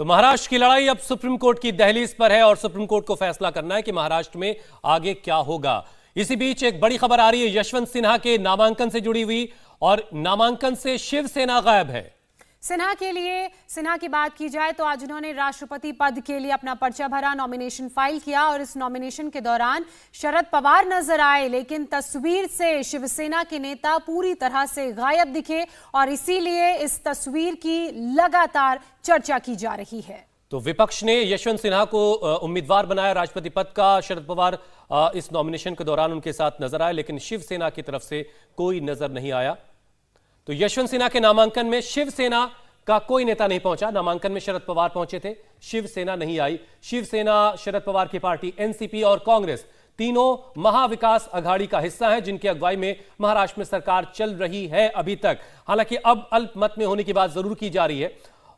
तो महाराष्ट्र की लड़ाई अब सुप्रीम कोर्ट की दहलीज पर है और सुप्रीम कोर्ट को फैसला करना है कि महाराष्ट्र में आगे क्या होगा। इसी बीच एक बड़ी खबर आ रही है यशवंत सिन्हा के नामांकन से जुड़ी हुई, और नामांकन से शिवसेना गायब है। सिन्हा की बात की जाए तो आज उन्होंने राष्ट्रपति पद के लिए अपना पर्चा भरा, नॉमिनेशन फाइल किया और इस नॉमिनेशन के दौरान शरद पवार नजर आए, लेकिन तस्वीर से शिवसेना के नेता पूरी तरह से गायब दिखे और इसीलिए इस तस्वीर की लगातार चर्चा की जा रही है। तो विपक्ष ने यशवंत सिन्हा को उम्मीदवार बनाया राष्ट्रपति पद का। शरद पवार इस नॉमिनेशन के दौरान उनके साथ नजर आए, लेकिन शिवसेना की तरफ से कोई नजर नहीं आया। तो यशवंत सिन्हा के नामांकन में शिवसेना का कोई नेता नहीं पहुंचा। नामांकन में शरद पवार पहुंचे थे, शिवसेना नहीं आई। शिवसेना शरद पवार की पार्टी, एनसीपी और कांग्रेस तीनों महाविकास अघाड़ी का हिस्सा है, जिनकी अगुवाई में महाराष्ट्र में सरकार चल रही है अभी तक। हालांकि अब अल्पमत में होने की बात जरूर की जा रही है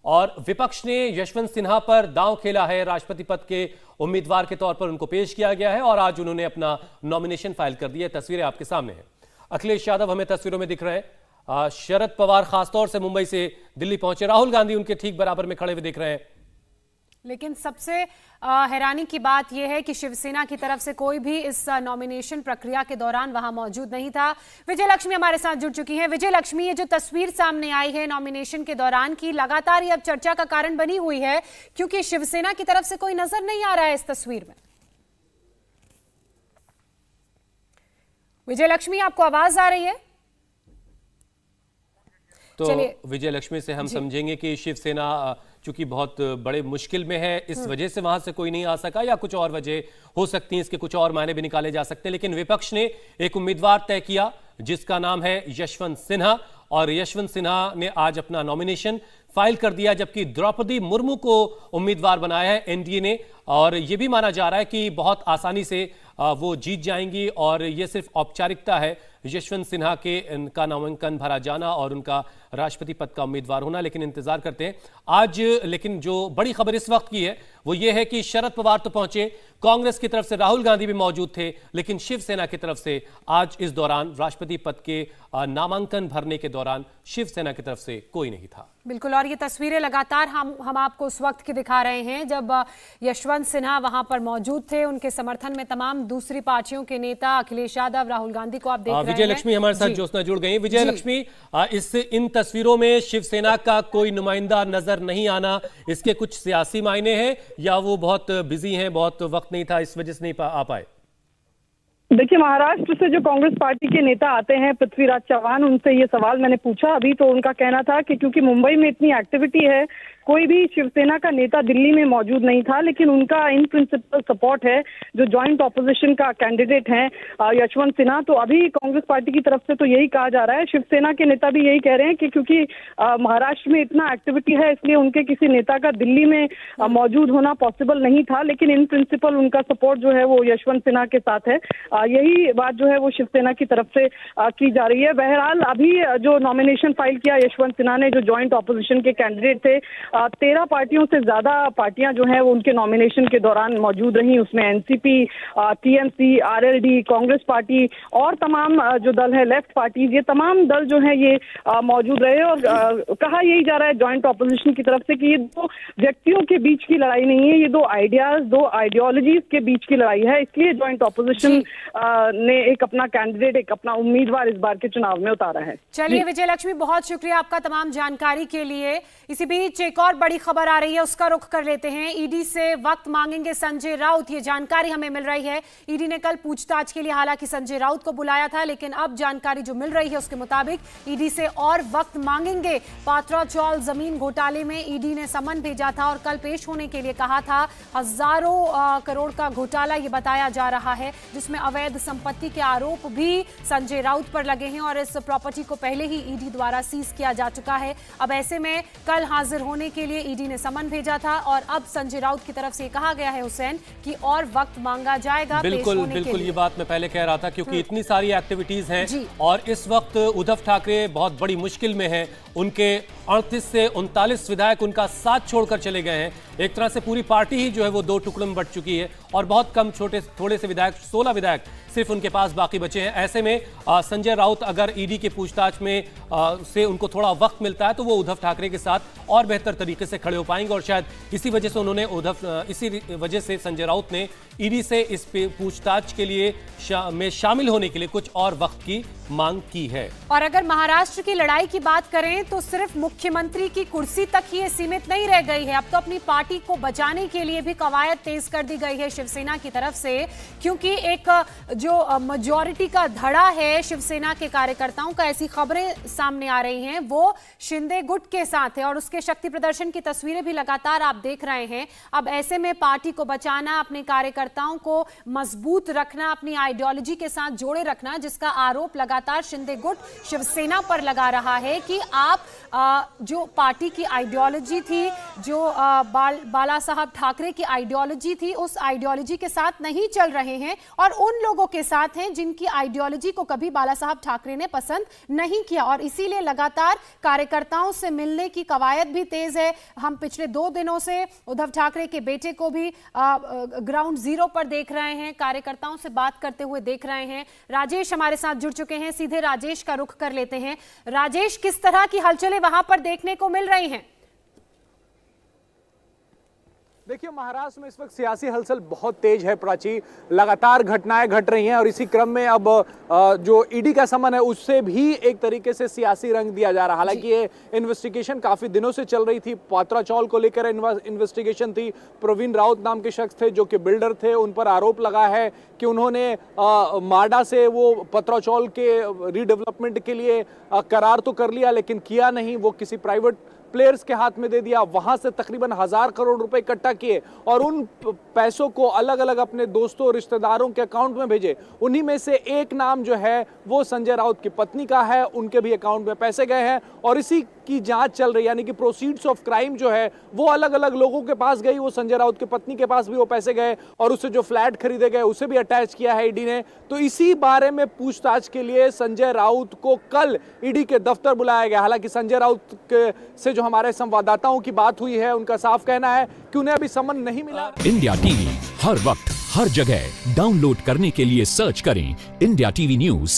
और विपक्ष ने यशवंत सिन्हा पर दांव खेला है। राष्ट्रपति पद के उम्मीदवार के तौर पर उनको पेश किया गया है और आज उन्होंने अपना नॉमिनेशन फाइल कर दिया। तस्वीरें आपके सामने हैं। अखिलेश यादव हमें तस्वीरों में दिख रहे हैं। शरद पवार खासतौर से मुंबई से दिल्ली पहुंचे, राहुल गांधी उनके ठीक बराबर में खड़े हुए दिख रहे हैं। लेकिन सबसे हैरानी की बात यह है कि शिवसेना की तरफ से कोई भी इस नॉमिनेशन प्रक्रिया के दौरान वहां मौजूद नहीं था। विजय लक्ष्मी हमारे साथ जुड़ चुकी हैं। विजय लक्ष्मी, ये जो तस्वीर सामने आई है नॉमिनेशन के दौरान की, लगातार ये अब चर्चा का कारण बनी हुई है क्योंकि शिवसेना की तरफ से कोई नजर नहीं आ रहा है इस तस्वीर में। विजय लक्ष्मी, आपको आवाज आ रही है? तो विजय लक्ष्मी से हम समझेंगे कि शिवसेना चूंकि बहुत बड़े मुश्किल में है, इस वजह से वहां से कोई नहीं आ सका, या कुछ और वजह हो सकती है, इसके कुछ और मायने भी निकाले जा सकते हैं। लेकिन विपक्ष ने एक उम्मीदवार तय किया जिसका नाम है यशवंत सिन्हा, और यशवंत सिन्हा ने आज अपना नॉमिनेशन फाइल कर दिया, जबकि द्रौपदी मुर्मू को उम्मीदवार बनाया है एनडीए ने। और यह भी माना जा रहा है कि बहुत आसानी से वो जीत जाएंगी और यह सिर्फ औपचारिकता है यशवंत सिन्हा के इनका नामांकन भरा जाना और उनका राष्ट्रपति पद का उम्मीदवार होना। लेकिन इंतजार करते हैं आज। लेकिन जो बड़ी खबर इस वक्त की है वो ये है कि शरद पवार तो पहुंचे, कांग्रेस की तरफ से राहुल गांधी भी मौजूद थे, लेकिन शिवसेना की तरफ से आज इस दौरान राष्ट्रपति पद के नामांकन भरने के दौरान शिवसेना की तरफ से कोई नहीं था। बिल्कुल, और ये तस्वीरें लगातार हम आपको उस वक्त की दिखा रहे हैं जब यशवंत सिन्हा वहां पर मौजूद थे। उनके समर्थन में तमाम दूसरी पार्टियों के नेता अखिलेश यादव, राहुल गांधी को आप देख रहे हैं। विजय लक्ष्मी हमारे साथ ज्योत्सना जुड़ गई। विजय लक्ष्मी, इन तस्वीरों में शिवसेना का कोई नुमाइंदा नजर नहीं आना, इसके कुछ सियासी मायने हैं या वो बहुत बिजी हैं, बहुत वक्त नहीं था इस वजह से नहीं आ पाए? देखिए, महाराष्ट्र से जो कांग्रेस पार्टी के नेता आते हैं, पृथ्वीराज चव्हाण, उनसे ये सवाल मैंने पूछा अभी, तो उनका कहना था कि क्योंकि मुंबई में इतनी एक्टिविटी है, कोई भी शिवसेना का नेता दिल्ली में मौजूद नहीं था, लेकिन उनका इन प्रिंसिपल सपोर्ट है जो जॉइंट ऑपोजिशन का कैंडिडेट है यशवंत सिन्हा। तो अभी कांग्रेस पार्टी की तरफ से तो यही कहा जा रहा है, शिवसेना के नेता भी यही कह रहे हैं कि क्योंकि महाराष्ट्र में इतना एक्टिविटी है, इसलिए उनके किसी नेता का दिल्ली में मौजूद होना पॉसिबल नहीं था, लेकिन इन प्रिंसिपल उनका सपोर्ट जो है वो यशवंत सिन्हा के साथ है। यही बात जो है वो शिवसेना की तरफ से की जा रही है। बहरहाल अभी जो नॉमिनेशन फाइल किया यशवंत सिन्हा ने, जो जॉइंट ऑपोजिशन के कैंडिडेट थे, 13 पार्टियों से ज्यादा पार्टियां जो हैं वो उनके नॉमिनेशन के दौरान मौजूद रही। उसमें NCP, TMC, RLD, Congress party और तमाम जो दल है लेफ्ट पार्टीज, ये तमाम दल जो है ये मौजूद रहे। और कहा यही जा रहा है जॉइंट ऑपोजिशन की तरफ से कि ये दो व्यक्तियों के बीच की लड़ाई नहीं है, ये दो आइडियाज, दो आइडियोलॉजीज के बीच की लड़ाई है। इसलिए जॉइंट ऑपोजिशन ने एक अपना कैंडिडेट, एक अपना उम्मीदवार इस बार के चुनाव में उतारा है। चलिए विजय लक्ष्मी, बहुत शुक्रिया आपका तमाम जानकारी के लिए। इसी बीच एक और बड़ी खबर आ रही है, उसका रुख कर लेते हैं। ईडी से वक्त मांगेंगे संजय राउत, ये जानकारी हमें मिल रही है। ईडी ने कल पूछताछ के लिए हालांकि संजय राउत को बुलाया था, लेकिन अब जानकारी जो मिल रही है उसके मुताबिक ईडी से और वक्त मांगेंगे। पात्रा चौल जमीन घोटाले में ईडी ने समन भेजा था और कल पेश होने के लिए कहा था। हजारों करोड़ का घोटाला ये बताया जा रहा है, जिसमें अवैध संपत्ति के आरोप भी संजय राउत पर लगे हैं और इस प्रॉपर्टी को पहले ही ईडी द्वारा सीज किया जा चुका है। अब ऐसे में कल हाजिर होने के लिए ईडी ने समन भेजा था और अब संजय राउत की तरफ से कहा गया है हुसैन कि और वक्त मांगा जाएगा। बिल्कुल ये बात मैं पहले कह रहा था, क्योंकि इतनी सारी एक्टिविटीज हैं और इस वक्त उद्धव ठाकरे बहुत बड़ी मुश्किल में हैं। उनके 38 से 39 विधायक उनका साथ छोड़कर चले गए हैं। एक तरह से पूरी पार्टी ही जो है वो दो टुकड़ों में बंट चुकी है और बहुत कम थोड़े से विधायक, 16 विधायक सिर्फ उनके पास बाकी बचे हैं। ऐसे में संजय राउत अगर ईडी के पूछताछ में से उनको थोड़ा वक्त मिलता है तो वो उद्धव ठाकरे के साथ और बेहतर तरीके से खड़े हो पाएंगे और शायद इसी वजह से संजय राउत ने ईडी से इस पूछताछ के लिए में शामिल होने के लिए कुछ और वक्त की मांग की है। और अगर महाराष्ट्र की लड़ाई की बात करें तो सिर्फ मुख्यमंत्री की कुर्सी तक ही ये सीमित नहीं रह गई है। अब तो अपनी पार्टी को बचाने के लिए भी कवायद तेज कर दी गई है शिवसेना की तरफ से, क्योंकि एक जो मेजॉरिटी का धड़ा है शिवसेना के कार्यकर्ताओं का, ऐसी खबरें सामने आ रही हैं, वो शिंदे गुट के साथ है और उसके शक्ति प्रदर्शन की तस्वीरें भी लगातार आप देख रहे हैं। अब ऐसे में पार्टी को बचाना, अपने कार्यकर्ताओं को मजबूत रखना, अपनी आइडियोलॉजी के साथ जोड़े रखना, जिसका आरोप लगातार शिंदे गुट शिवसेना पर लगा रहा है कि आप जो पार्टी की आइडियोलॉजी थी, जो बाला साहब ठाकरे की आइडियोलॉजी थी, उस आइडियोलॉजी के साथ नहीं चल रहे हैं और उन लोगों के साथ हैं जिनकी आइडियोलॉजी को कभी बाला साहब ठाकरे ने पसंद नहीं किया और इसीलिए लगातार कार्यकर्ताओं से मिलने की कवायद भी तेज है। हम पिछले 2 दिनों से उद्धव ठाकरे के बेटे को भी ग्राउंड जीरो पर देख रहे हैं, कार्यकर्ताओं से बात करते हुए देख रहे हैं। राजेश हमारे साथ जुड़ चुके हैं, सीधे राजेश का रुख कर लेते हैं। राजेश, किस तरह की हलचलें वहां पर देखने को मिल रही हैं? देखिए, महाराष्ट्र में इस वक्त सियासी हलचल बहुत तेज है प्राची, लगातार घटनाएं घट रही हैं और इसी क्रम में अब जो ईडी का समन है उससे भी एक तरीके से सियासी रंग दिया जा रहा है। हालांकि ये इन्वेस्टिगेशन काफी दिनों से चल रही थी, पत्राचौल को लेकर इन्वेस्टिगेशन थी। प्रवीण राउत नाम के शख्स थे जो कि बिल्डर थे, उन पर आरोप लगा है कि उन्होंने माडा से वो पत्राचौल के रीडेवलपमेंट के लिए करार तो कर लिया लेकिन किया नहीं, वो किसी प्राइवेट प्लेयर्स के हाथ में दे दिया। वहां से तकरीबन 1000 करोड़ रुपए इकट्ठा किए और उन पैसों को अलग अलग अपने दोस्तों रिश्तेदारों के अकाउंट में भेजे। उन्हीं में से एक नाम जो है वो संजय राउत की पत्नी का है, उनके भी अकाउंट में पैसे गए हैं और इसी की जांच चल रही है। यानी कि प्रोसीड्स ऑफ क्राइम जो है वो अलग अलग लोगों के पास गई, वो संजय राउत की पत्नी के पास भी वो पैसे गए और उससे जो फ्लैट खरीदे गए उसे भी अटैच किया है ईडी ने। तो इसी बारे में पूछताछ के लिए संजय राउत को कल ईडी के दफ्तर बुलाया गया। हालांकि संजय राउत से जो हमारे संवाददाताओं की बात हुई है उनका साफ कहना है कि उन्हें अभी समन नहीं मिला। इंडिया टीवी हर वक्त हर जगह डाउनलोड करने के लिए सर्च करें इंडिया टीवी न्यूज़